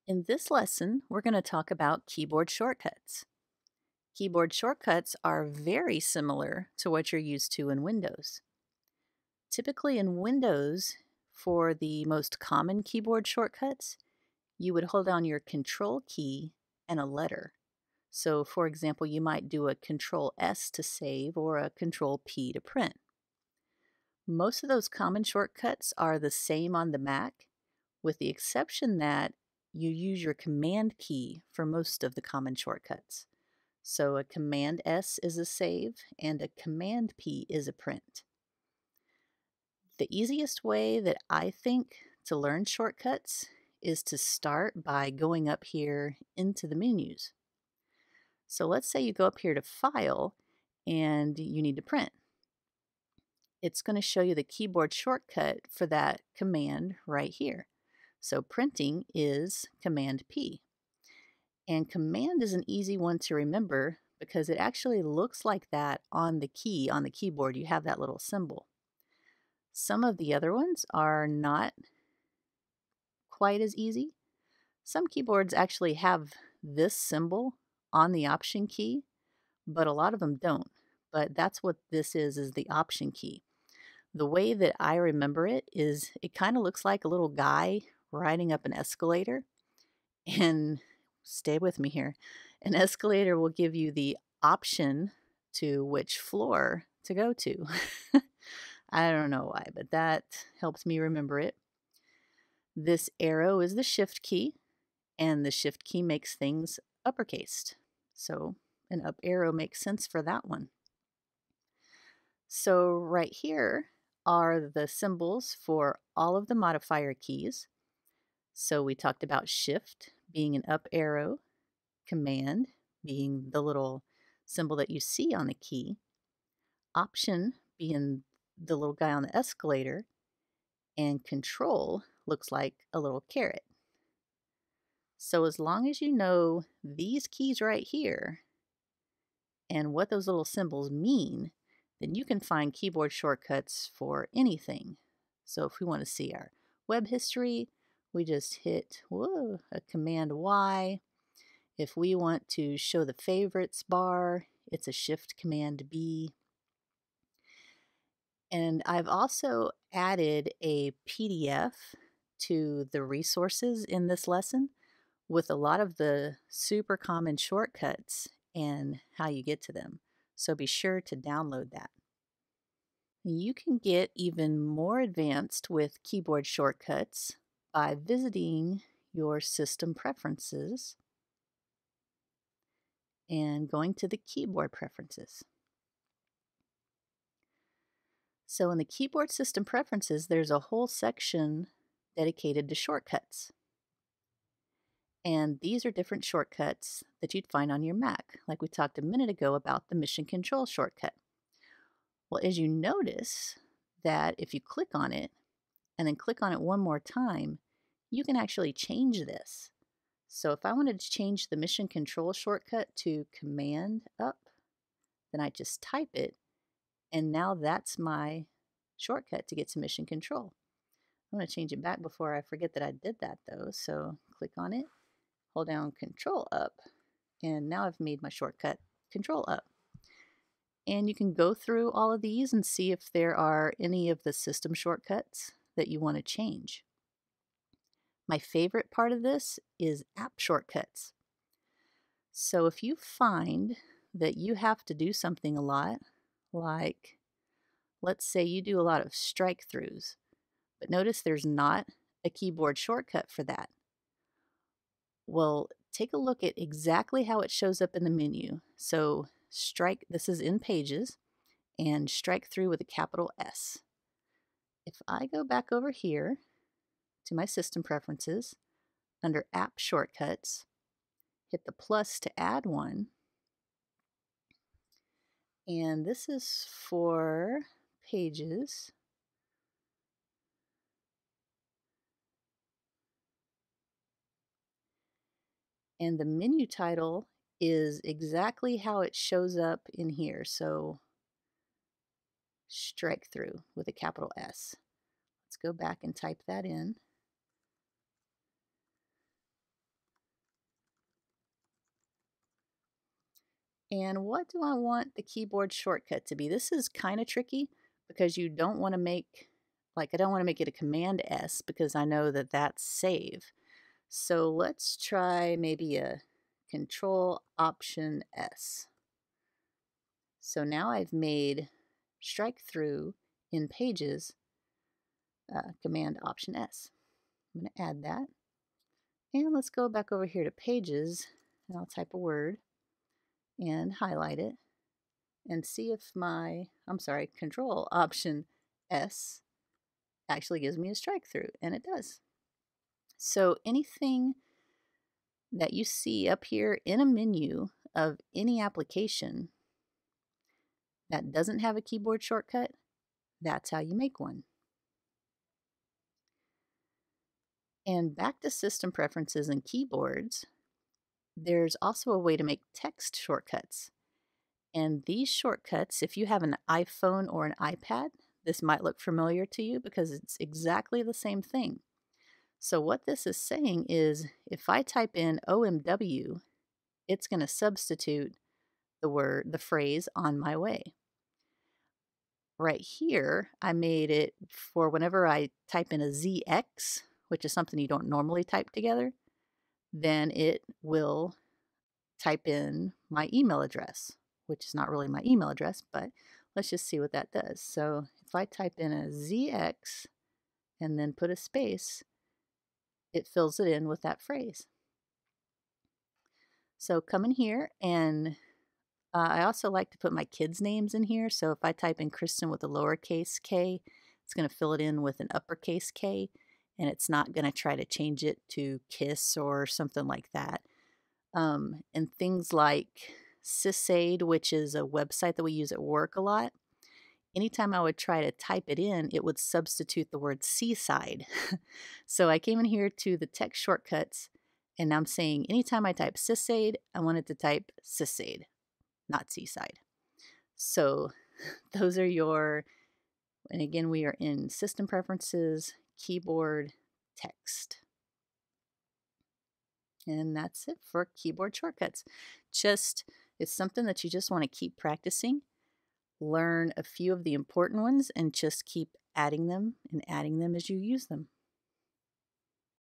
In this lesson, we're going to talk about keyboard shortcuts. Keyboard shortcuts are very similar to what you're used to in Windows. Typically in Windows, for the most common keyboard shortcuts, you would hold down your Control key and a letter. So for example, you might do a Control S to save or a Control P to print. Most of those common shortcuts are the same on the Mac, with the exception that you use your Command key for most of the common shortcuts. So a Command S is a save and a Command P is a print. The easiest way that I think to learn shortcuts is to start by going up here into the menus. So let's say you go up here to File and you need to print. It's going to show you the keyboard shortcut for that command right here. So printing is Command P. And command is an easy one to remember because it actually looks like that on the key on the keyboard. You have that little symbol. Some of the other ones are not quite as easy. Some keyboards actually have this symbol on the Option key, but a lot of them don't. But that's what this is the Option key. The way that I remember it is it kind of looks like a little guy riding up an escalator. And stay with me here. An escalator will give you the option to which floor to go to. I don't know why, but that helps me remember it. This arrow is the Shift key, and the Shift key makes things uppercased. So an up arrow makes sense for that one. So right here are the symbols for all of the modifier keys. So we talked about Shift being an up arrow, Command being the little symbol that you see on the key, Option being the little guy on the escalator, and Control looks like a little caret. So as long as you know these keys right here and what those little symbols mean, then you can find keyboard shortcuts for anything. So if we want to see our web history, we just hit a Command Y. If we want to show the favorites bar, it's a Shift Command B. And I've also added a PDF to the resources in this lesson with a lot of the super common shortcuts and how you get to them. So be sure to download that. You can get even more advanced with keyboard shortcuts by visiting your system preferences and going to the keyboard preferences. So in the keyboard system preferences, there's a whole section dedicated to shortcuts. And these are different shortcuts that you'd find on your Mac, like we talked a minute ago about the Mission Control shortcut. Well, as you notice that if you click on it and then click on it one more time, you can actually change this. So if I wanted to change the Mission Control shortcut to Command up, then I just type it, and now that's my shortcut to get to Mission Control. I'm going to change it back before I forget that I did that though. So click on it, hold down Control up, and now I've made my shortcut Control up. And you can go through all of these and see if there are any of the system shortcuts that you want to change. My favorite part of this is app shortcuts. So if you find that you have to do something a lot, like let's say you do a lot of strike throughs, but notice there's not a keyboard shortcut for that. Well, take a look at exactly how it shows up in the menu. So strike, this is in Pages, and strike through with a capital S. If I go back over here to my system preferences, under app shortcuts, hit the plus to add one, and this is for Pages. And the menu title is exactly how it shows up in here. So strike through with a capital S. Let's go back and type that in. And what do I want the keyboard shortcut to be? This is kind of tricky because you don't want to make, like, I don't want to make it a Command S because I know that that's save. So let's try maybe a Control Option S. So now I've made strike through in Pages Command Option S. I'm going to add that. And let's go back over here to Pages, and I'll type a word and highlight it and see if Control Option S actually gives me a strike through, and it does. So anything that you see up here in a menu of any application that doesn't have a keyboard shortcut, that's how you make one. And back to system preferences and keyboards, there's also a way to make text shortcuts. And these shortcuts, if you have an iPhone or an iPad, this might look familiar to you because it's exactly the same thing. So what this is saying is if I type in OMW, it's going to substitute the phrase on my way. Right here, I made it for whenever I type in a ZX, which is something you don't normally type together, then it will type in my email address, which is not really my email address, but let's just see what that does. So if I type in a ZX and then put a space, it fills it in with that phrase. So come in here, and I also like to put my kids' names in here. So if I type in Kristen with a lowercase k, it's going to fill it in with an uppercase K, and it's not going to try to change it to Kiss or something like that. And things like SysAid, which is a website that we use at work a lot, anytime I would try to type it in, it would substitute the word seaside. So I came in here to the text shortcuts, and I'm saying anytime I type SysAid, I want it to type SysAid, not seaside. So those are your, and again, we are in System Preferences, Keyboard, Text. And that's it for keyboard shortcuts. It's something that you just want to keep practicing. Learn a few of the important ones and just keep adding them as you use them.